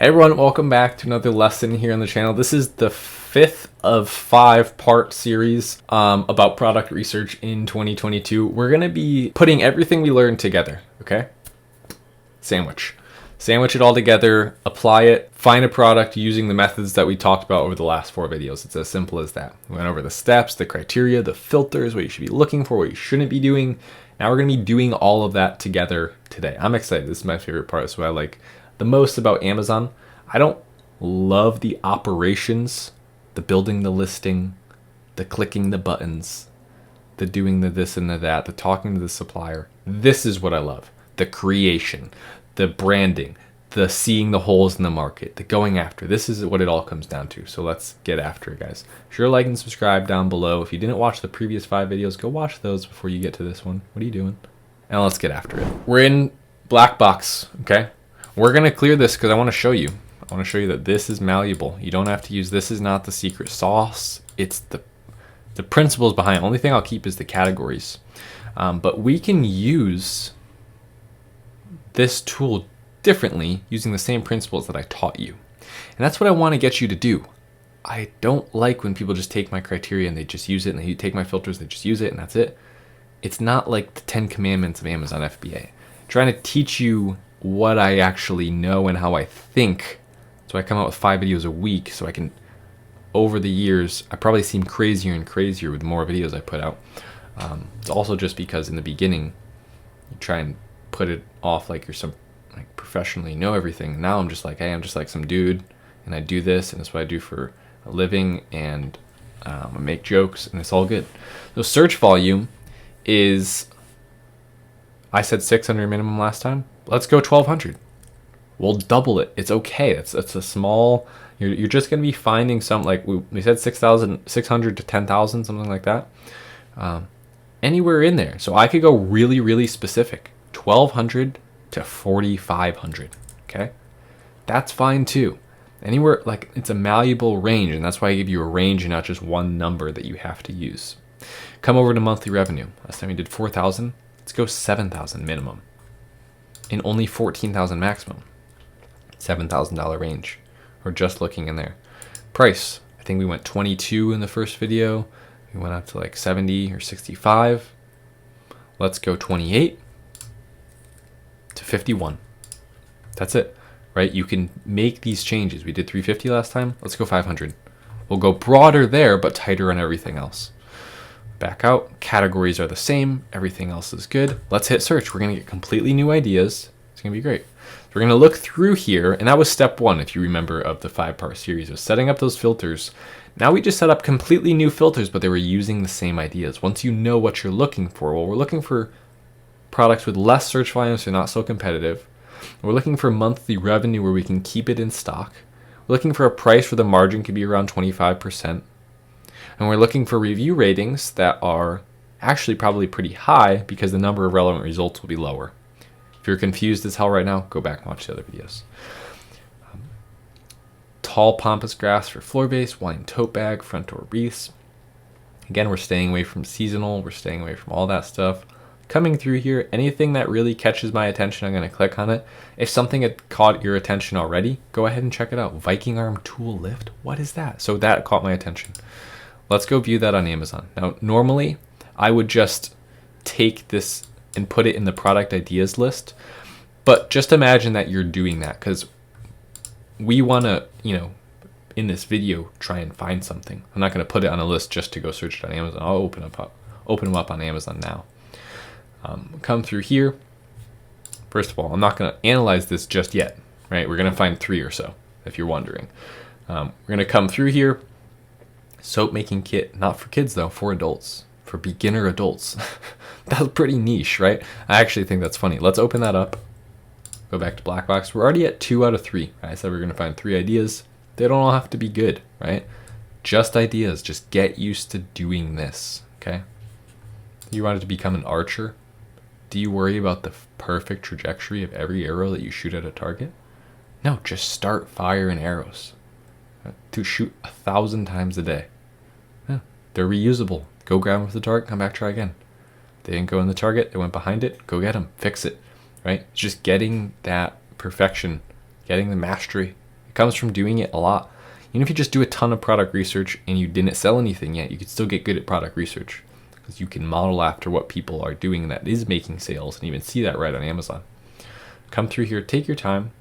Everyone, welcome back to another lesson here on the channel. This is the 5th of 5-part series about product research in 2022. We're going to be putting everything we learned together, okay? Sandwich it all together, apply it, find a product using the methods that we talked about over the last 4 videos. It's as simple as that. We went over the steps, the criteria, the filters, what you should be looking for, what you shouldn't be doing. Now we're going to be doing all of that together today. I'm excited. This is my favorite part. It's what I like the most about Amazon. I don't love the operations, the building the listing, the clicking the buttons, the doing the this and the that, the talking to the supplier. This is what I love. The creation, the branding, the seeing the holes in the market, the going after. This is what it all comes down to. So let's get after it, guys. Sure, like and subscribe down below. If you didn't watch the previous 5 videos, go watch those before you get to this one. What are you doing? And let's get after it. We're in black box, okay? We're going to clear this because I want to show you. I want to show you that this is malleable. You don't have to use, this is not the secret sauce. It's the principles behind it. Only thing I'll keep is the categories. But we can use this tool differently using the same principles that I taught you. And that's what I want to get you to do. I don't like when people just take my criteria and they just use it, and they take my filters, they just use it, and that's it. It's not like the 10 commandments of Amazon FBA. I'm trying to teach you what I actually know and how I think. So I come out with 5 videos a week so I can, over the years, I probably seem crazier and crazier with the more videos I put out. It's also just because in the beginning, you try and put it off like you're some like professionally know everything. Now I'm just like, hey, I'm just like some dude and I do this and it's what I do for a living, and I make jokes and it's all good. So search volume is, I said 600 minimum last time. Let's go 1200. We'll double it. It's okay. It's a small, you're just going to be finding some, like we said 6,600 to 10,000, something like that. Anywhere in there. So I could go really, really specific. 1,200 to 4,500. Okay. That's fine too. Anywhere, like it's a malleable range, and that's why I give you a range and not just one number that you have to use. Come over to monthly revenue. Last time we did 4,000. Let's go 7,000 minimum. And only 14,000 maximum. $7,000 range. We're just looking in there. Price. I think we went 22 in the first video. We went up to like 70 or 65. Let's go 28 to 51. That's it, right? You can make these changes. We did 350 last time. Let's go 500. We'll go broader there, but tighter on everything else. Back out. Categories are the same. Everything else is good. Let's hit search. We're going to get completely new ideas. It's going to be great. So we're going to look through here, and that was step 1, if you remember, of the 5-part series, was setting up those filters. Now we just set up completely new filters, but they were using the same ideas. Once you know what you're looking for, well, we're looking for products with less search volume, so not so competitive. We're looking for monthly revenue where we can keep it in stock. We're looking for a price where the margin could be around 25%. And we're looking for review ratings that are actually probably pretty high because the number of relevant results will be lower. If you're confused as hell right now, go back and watch the other videos. Tall pampas grass for floor base, wine tote bag, front door wreaths. Again, we're staying away from seasonal. We're staying away from all that stuff. Coming through here, anything that really catches my attention, I'm going to click on it. If something had caught your attention already, go ahead and check it out. Viking arm tool lift. What is that? So that caught my attention. Let's go view that on Amazon. Now, normally, I would just take this and put it in the product ideas list. But just imagine that you're doing that, because we want to, in this video, try and find something. I'm not going to put it on a list just to go search it on Amazon. I'll open them up on Amazon now. Come through here. First of all, I'm not going to analyze this just yet, right? We're going to find 3 or so, if you're wondering. We're going to come through here. Soap making kit, not for kids though, for adults, for beginner adults. That's pretty niche, right? I actually think that's funny. Let's open that up. Go back to black box. We're already at 2 out of 3. I said we're going to find 3 ideas. They don't all have to be good, right? Just ideas. Just get used to doing this, okay? You wanted to become an archer? Do you worry about the perfect trajectory of every arrow that you shoot at a target? No, just start firing arrows. To shoot 1,000 times a day. Yeah, they're reusable. Go grab them with the target, come back, try again. They didn't go in the target, they went behind it, go get them, fix it, right? It's just getting that perfection, getting the mastery It comes from doing it a lot. Even if you just do a ton of product research and you didn't sell anything yet, you could still get good at product research because you can model after what people are doing that is making sales and even see that right on Amazon. Come through here, take your time,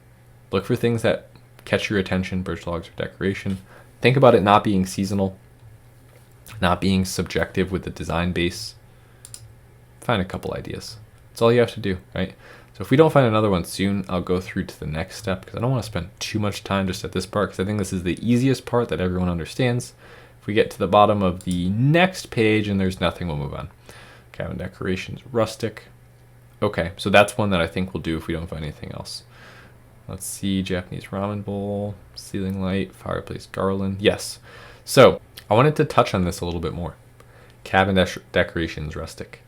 look for things that catch your attention, birch logs or decoration. Think about it not being seasonal, not being subjective with the design base. Find a couple ideas. That's all you have to do, right? So if we don't find another one soon, I'll go through to the next step because I don't want to spend too much time just at this part because I think this is the easiest part that everyone understands. If we get to the bottom of the next page and there's nothing, we'll move on. Cabin decorations, rustic. Okay, so that's one that I think we'll do if we don't find anything else. Let's see, Japanese ramen bowl, ceiling light, fireplace garland. Yes. So I wanted to touch on this a little bit more. Cabin decorations, rustic.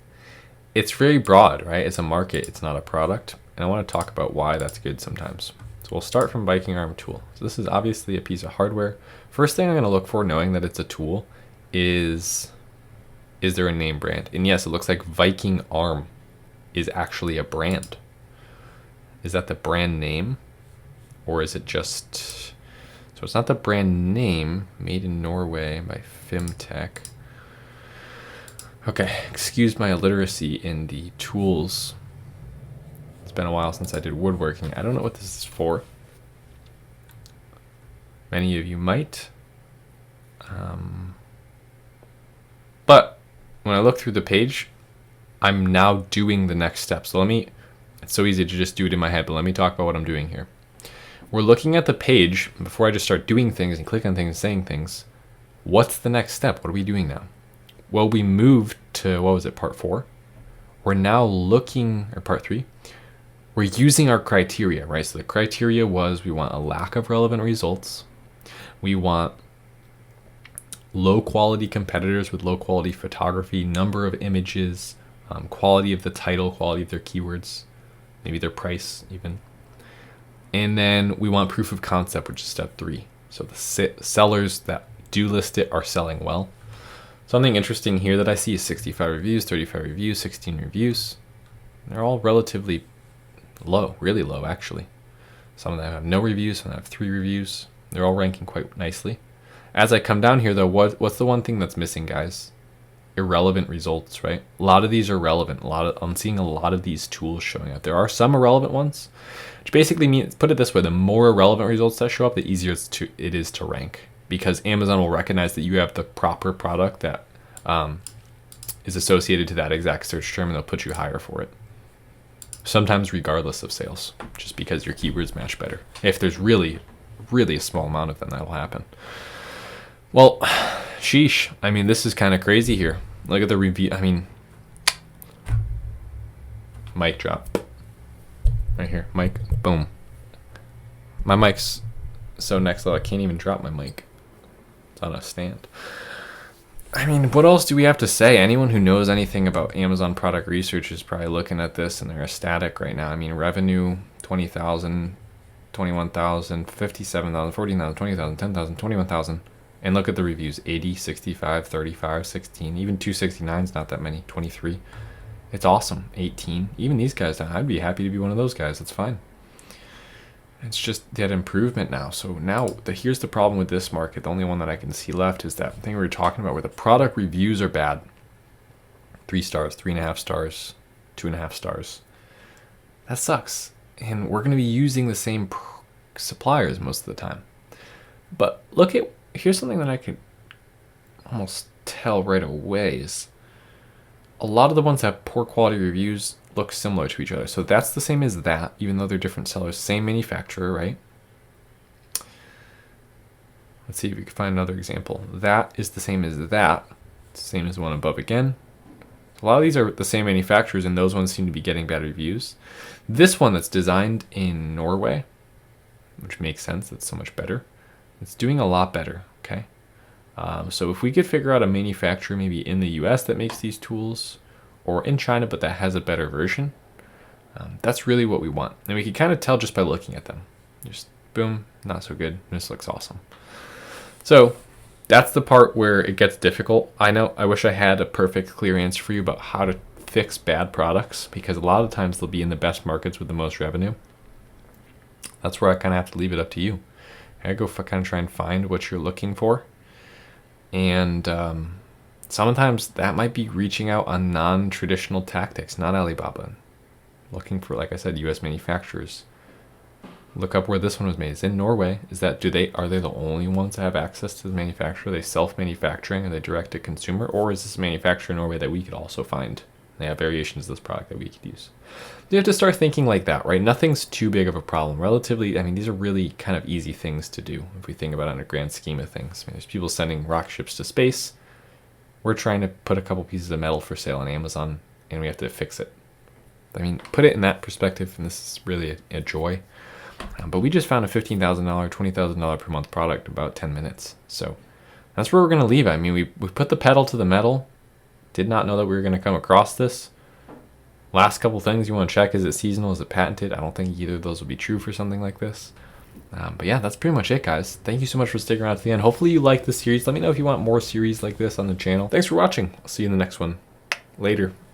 It's very broad, right? It's a market, it's not a product. And I want to talk about why that's good sometimes. So we'll start from Viking arm tool. So this is obviously a piece of hardware. First thing I'm going to look for, knowing that it's a tool, is there a name brand? And yes, it looks like Viking arm is actually a brand. Is that the brand name? Or is it just... So it's not the brand name, made in Norway by Fimtech. Okay, excuse my illiteracy in the tools. It's been a while since I did woodworking. I don't know what this is for. Many of you might. But when I look through the page, I'm now doing the next step. So it's so easy to just do it in my head, but let me talk about what I'm doing here. We're looking at the page before I just start doing things and click on things and saying things. What's the next step? What are we doing now? Well, we moved to, what was it, part 4? We're now looking, or part 3, we're using our criteria, right? So the criteria was we want a lack of relevant results. We want low quality competitors with low quality photography, number of images, quality of the title, quality of their keywords, maybe their price even. And then we want proof of concept, which is step 3. So the sellers that do list it are selling well. Something interesting here that I see is 65 reviews, 35 reviews, 16 reviews. They're all relatively low, really low actually. Some of them have no reviews, some of them have 3 reviews. They're all ranking quite nicely. As I come down here though, what's the one thing that's missing, guys? Irrelevant results, right? A lot of these are relevant. I'm seeing a lot of these tools showing up. There are some irrelevant ones, which basically means, put it this way, the more irrelevant results that show up, the easier it is to rank. Because Amazon will recognize that you have the proper product that is associated to that exact search term, and they'll put you higher for it. Sometimes regardless of sales, just because your keywords match better. If there's really, really a small amount of them, that'll happen. Well, sheesh. I mean, this is kind of crazy here. Look at the review. I mean, mic drop. Right here, mic, boom. My mic's so next level, I can't even drop my mic. It's on a stand. I mean, what else do we have to say? Anyone who knows anything about Amazon product research is probably looking at this and they're ecstatic right now. I mean, revenue, 20,000, 21,000, 57,000, 14,000, 20,000, 10,000, 21,000. And look at the reviews, 80, 65, 35, 16, even 269 is not that many, 23. It's awesome, 18. Even these guys, I'd be happy to be one of those guys, that's fine. It's just that improvement now. So now here's the problem with this market. The only one that I can see left is that thing we were talking about where the product reviews are bad. 3 stars, 3.5 stars, 2.5 stars. That sucks. And we're going to be using the same suppliers most of the time. But here's something that I could almost tell right away is a lot of the ones that have poor quality reviews look similar to each other. So that's the same as that, even though they're different sellers, same manufacturer, right? Let's see if we can find another example. That is the same as that. It's the same as the one above again. A lot of these are the same manufacturers, and those ones seem to be getting better reviews. This one that's designed in Norway, which makes sense, it's so much better. It's doing a lot better, okay? So if we could figure out a manufacturer maybe in the US that makes these tools, or in China, but that has a better version, that's really what we want. And we can kind of tell just by looking at them. Just boom, not so good. This looks awesome. So that's the part where it gets difficult. I know, I wish I had a perfect clear answer for you about how to fix bad products, because a lot of times they'll be in the best markets with the most revenue. That's where I kind of have to leave it up to you. Okay, go kind of try and find what you're looking for. And sometimes that might be reaching out on non-traditional tactics, not Alibaba. Looking for, like I said, U.S. manufacturers. Look up where this one was made. It's in Norway. Are they the only ones that have access to the manufacturer? Are they self-manufacturing? Are they direct to consumer? Or is this a manufacturer in Norway that we could also find? They have variations of this product that we could use. You have to start thinking like that, right? Nothing's too big of a problem. Relatively, I mean, these are really kind of easy things to do if we think about it in a grand scheme of things. I mean, there's people sending rocket ships to space. We're trying to put a couple pieces of metal for sale on Amazon, and we have to fix it. I mean, put it in that perspective, and this is really a joy. But we just found a $15,000, $20,000 per month product in about 10 minutes. So that's where we're going to leave it. I mean, we put the pedal to the metal. Did not know that we were going to come across this. Last couple things you want to check: is it seasonal? Is it patented? I don't think either of those would be true for something like this. But yeah, that's pretty much it, guys. Thank you so much for sticking around to the end. Hopefully you like this series. Let me know if you want more series like this on the channel. Thanks for watching. I'll see you in the next one. Later.